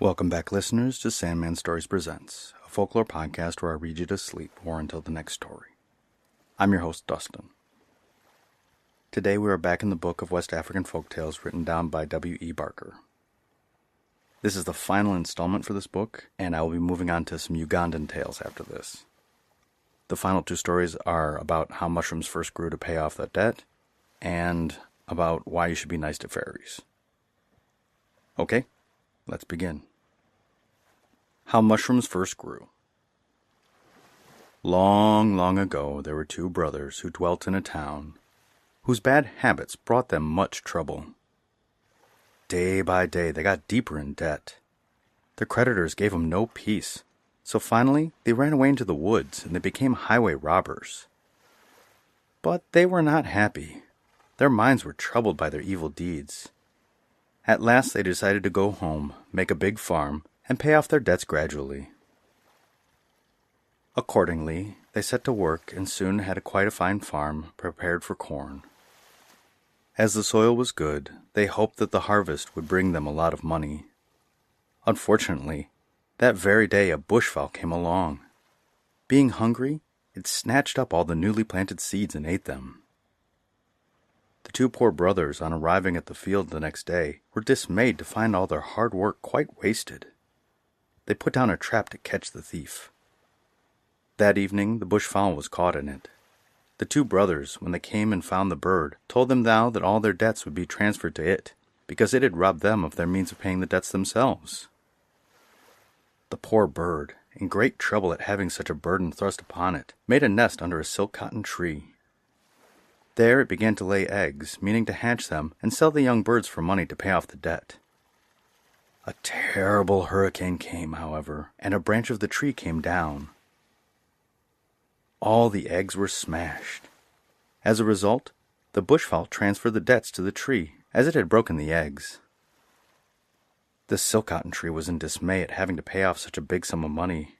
Welcome back, listeners, to Sandman Stories Presents, a folklore podcast where I read you to sleep or until the next story. I'm your host, Dustin. Today we are back in the book of West African folktales written down by W.E. Barker. This is the final installment for this book, and I will be moving on to some Ugandan tales after this. The final two stories are about how mushrooms first grew to pay off that debt, and about why you should be nice to fairies. Okay, let's begin. How mushrooms first grew. Long, long ago, there were two brothers who dwelt in a town whose bad habits brought them much trouble. Day by day, they got deeper in debt. Their creditors gave them no peace, so finally they ran away into the woods and they became highway robbers. But they were not happy. Their minds were troubled by their evil deeds. At last they decided to go home, make a big farm, and pay off their debts gradually. Accordingly, they set to work and soon had quite a fine farm prepared for corn. As the soil was good, they hoped that the harvest would bring them a lot of money. Unfortunately, that very day a bushfowl came along. Being hungry, it snatched up all the newly planted seeds and ate them. The two poor brothers, on arriving at the field the next day, were dismayed to find all their hard work quite wasted. They put down a trap to catch the thief. That evening the bushfowl was caught in it. The two brothers, when they came and found the bird, told them now that all their debts would be transferred to it, because it had robbed them of their means of paying the debts themselves. The poor bird, in great trouble at having such a burden thrust upon it, made a nest under a silk cotton tree. There it began to lay eggs, meaning to hatch them and sell the young birds for money to pay off the debt. A terrible hurricane came, however, and a branch of the tree came down. All the eggs were smashed. As a result, the bushfowl transferred the debts to the tree, as it had broken the eggs. The silk cotton tree was in dismay at having to pay off such a big sum of money.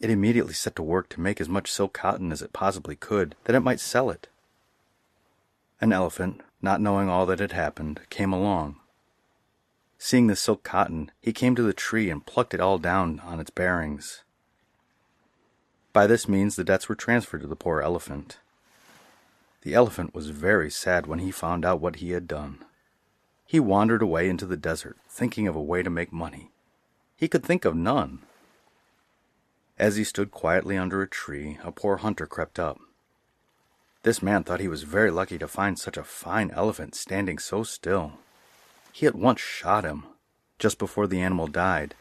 It immediately set to work to make as much silk cotton as it possibly could, that it might sell it. An elephant, not knowing all that had happened, came along. Seeing the silk cotton, he came to the tree and plucked it all down on its bearings. By this means the debts were transferred to the poor elephant. The elephant was very sad when he found out what he had done. He wandered away into the desert, thinking of a way to make money. He could think of none. As he stood quietly under a tree, a poor hunter crept up. This man thought he was very lucky to find such a fine elephant standing so still. He at once shot him. Just before the animal died,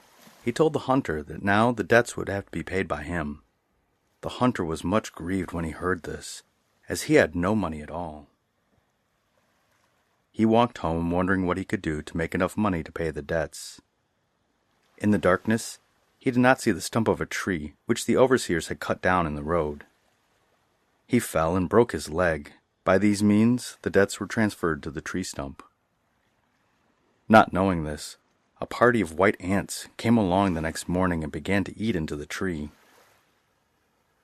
he told the hunter that now the debts would have to be paid by him. The hunter was much grieved when he heard this, as he had no money at all. He walked home wondering what he could do to make enough money to pay the debts. In the darkness, he did not see the stump of a tree which the overseers had cut down in the road. He fell and broke his leg. By these means, the debts were transferred to the tree stump. Not knowing this, a party of white ants came along the next morning and began to eat into the tree.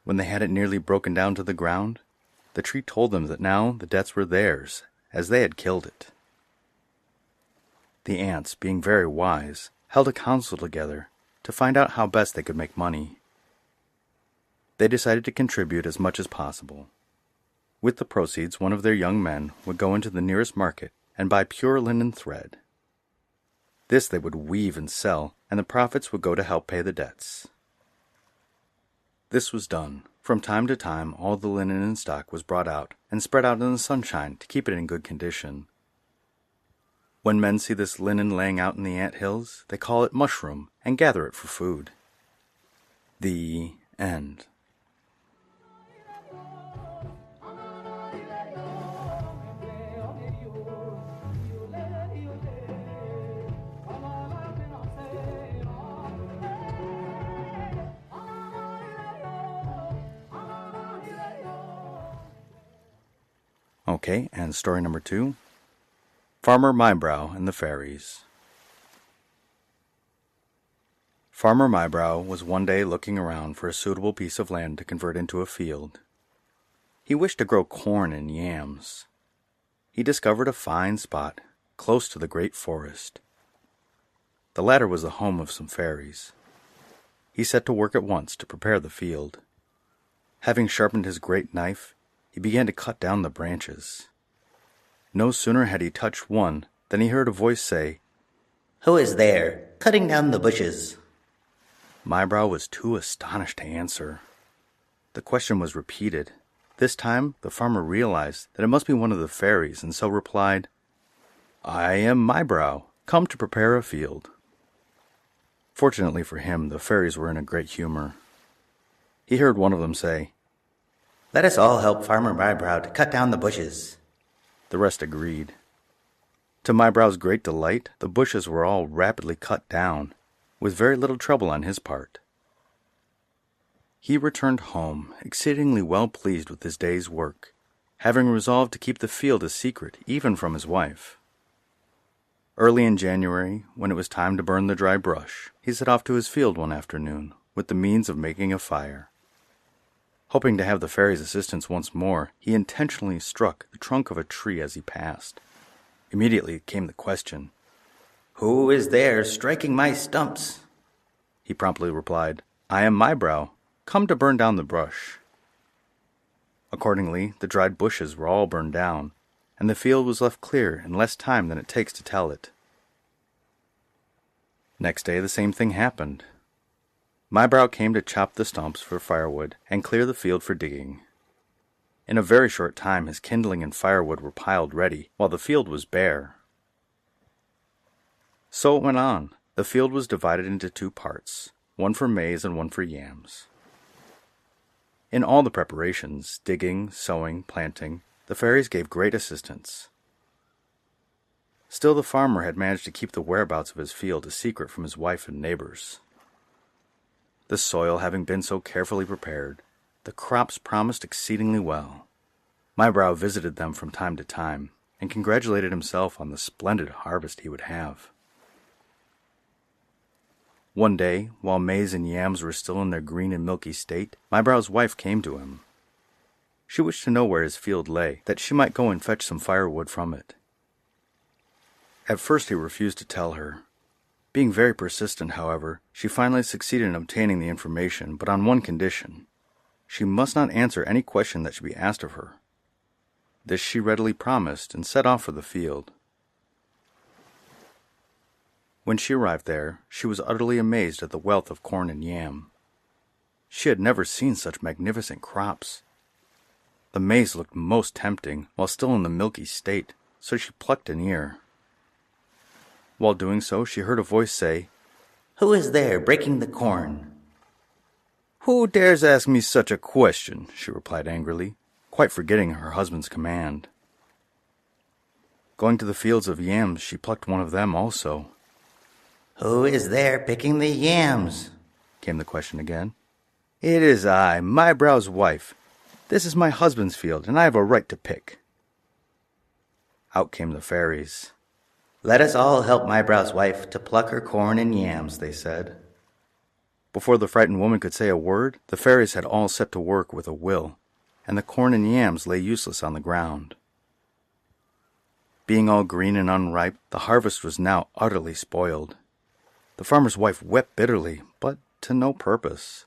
When they had it nearly broken down to the ground, the tree told them that now the debts were theirs, as they had killed it. The ants, being very wise, held a council together to find out how best they could make money. They decided to contribute as much as possible. With the proceeds, one of their young men would go into the nearest market and buy pure linen thread. This they would weave and sell, and the profits would go to help pay the debts. This was done. From time to time, all the linen in stock was brought out and spread out in the sunshine to keep it in good condition. When men see this linen laying out in the ant hills, they call it mushroom and gather it for food. The end. Okay, and story number 2, Farmer Mybrow and the Fairies. Farmer Mybrow was one day looking around for a suitable piece of land to convert into a field. He wished to grow corn and yams. He discovered a fine spot close to the great forest. The latter was the home of some fairies. He set to work at once to prepare the field. Having sharpened his great knife, he began to cut down the branches. No sooner had he touched one than he heard a voice say, "Who is there, cutting down the bushes?" Mybrow was too astonished to answer. The question was repeated. This time the farmer realized that it must be one of the fairies, and so replied, "I am Mybrow, come to prepare a field." Fortunately for him, the fairies were in a great humor. He heard one of them say, "Let us all help Farmer Mybrow to cut down the bushes." The rest agreed. To Mybrow's great delight, the bushes were all rapidly cut down, with very little trouble on his part. He returned home, exceedingly well pleased with his day's work, having resolved to keep the field a secret even from his wife. Early in January, when it was time to burn the dry brush, he set off to his field one afternoon, with the means of making a fire. Hoping to have the fairy's assistance once more, he intentionally struck the trunk of a tree as he passed. Immediately came the question, "Who is there striking my stumps?" He promptly replied, "I am Mybrow, come to burn down the brush." Accordingly, the dried bushes were all burned down, and the field was left clear in less time than it takes to tell it. Next day the same thing happened. Mybrow came to chop the stumps for firewood and clear the field for digging. In a very short time his kindling and firewood were piled ready, while the field was bare. So it went on. The field was divided into two parts, one for maize and one for yams. In all the preparations, digging, sowing, planting, the fairies gave great assistance. Still the farmer had managed to keep the whereabouts of his field a secret from his wife and neighbors. The soil having been so carefully prepared, the crops promised exceedingly well. Mybrow visited them from time to time, and congratulated himself on the splendid harvest he would have. One day, while maize and yams were still in their green and milky state, Mybrow's wife came to him. She wished to know where his field lay, that she might go and fetch some firewood from it. At first he refused to tell her. Being very persistent, however, she finally succeeded in obtaining the information, but on one condition. She must not answer any question that should be asked of her. This she readily promised, and set off for the field. When she arrived there, she was utterly amazed at the wealth of corn and yam. She had never seen such magnificent crops. The maize looked most tempting, while still in the milky state, so she plucked an ear. While doing so, she heard a voice say, "Who is there breaking the corn?" "Who dares ask me such a question?" she replied angrily, quite forgetting her husband's command. Going to the fields of yams, she plucked one of them also. "Who is there picking the yams?" came the question again. "It is I, Mybrow's wife. This is my husband's field, and I have a right to pick." Out came the fairies. "Let us all help Mybrow's wife to pluck her corn and yams," they said. Before the frightened woman could say a word, the fairies had all set to work with a will, and the corn and yams lay useless on the ground. Being all green and unripe, the harvest was now utterly spoiled. The farmer's wife wept bitterly, but to no purpose.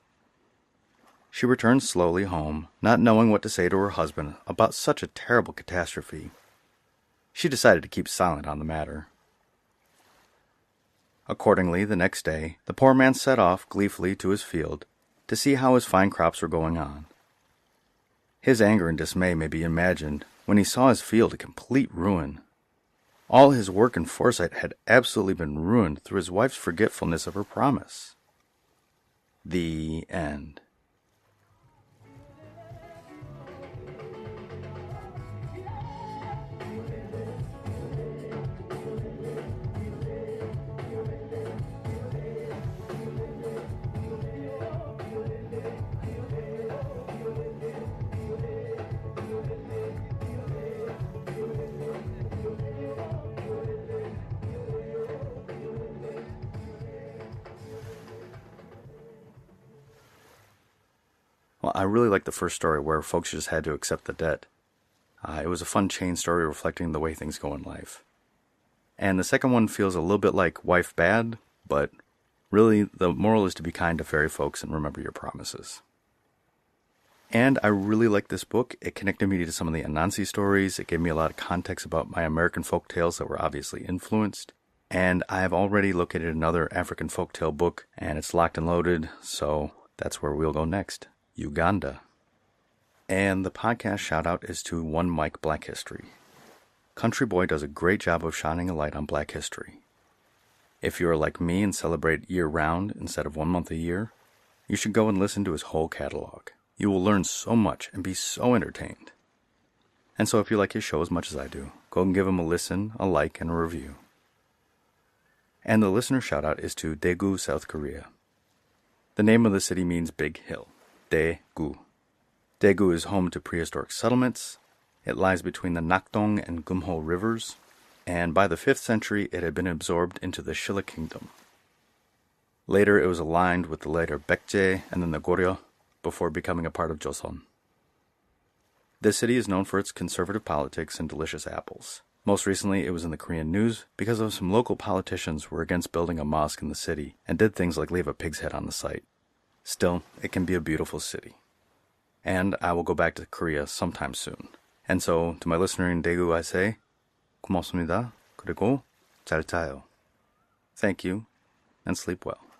She returned slowly home, not knowing what to say to her husband about such a terrible catastrophe. She decided to keep silent on the matter. Accordingly, the next day, the poor man set off gleefully to his field to see how his fine crops were going on. His anger and dismay may be imagined when he saw his field a complete ruin. All his work and foresight had absolutely been ruined through his wife's forgetfulness of her promise. The end. Well, I really like the first story where folks just had to accept the debt. It was a fun chain story reflecting the way things go in life. And the second one feels a little bit like Wife Bad, but really the moral is to be kind to fairy folks and remember your promises. And I really like this book. It connected me to some of the Anansi stories. It gave me a lot of context about my American folktales that were obviously influenced. And I have already located another African folktale book, and it's locked and loaded, so that's where we'll go next. Uganda. And the podcast shout-out is to One Mike Black History. Country Boy does a great job of shining a light on Black history. If you are like me and celebrate year-round instead of 1 month a year, you should go and listen to his whole catalog. You will learn so much and be so entertained. And so if you like his show as much as I do, go and give him a listen, a like, and a review. And the listener shout-out is to Daegu, South Korea. The name of the city means big hill, Daegu. Daegu is home to prehistoric settlements. It lies between the Nakdong and Gumho rivers, and by the 5th century it had been absorbed into the Shilla kingdom. Later it was aligned with the later Baekje and then the Goryeo, before becoming a part of Joseon. This city is known for its conservative politics and delicious apples. Most recently, it was in the Korean news because of some local politicians who were against building a mosque in the city and did things like leave a pig's head on the site. Still, it can be a beautiful city. And I will go back to Korea sometime soon. And so, to my listener in Daegu, I say, 고맙습니다. 그리고 잘 자요. Thank you, and sleep well.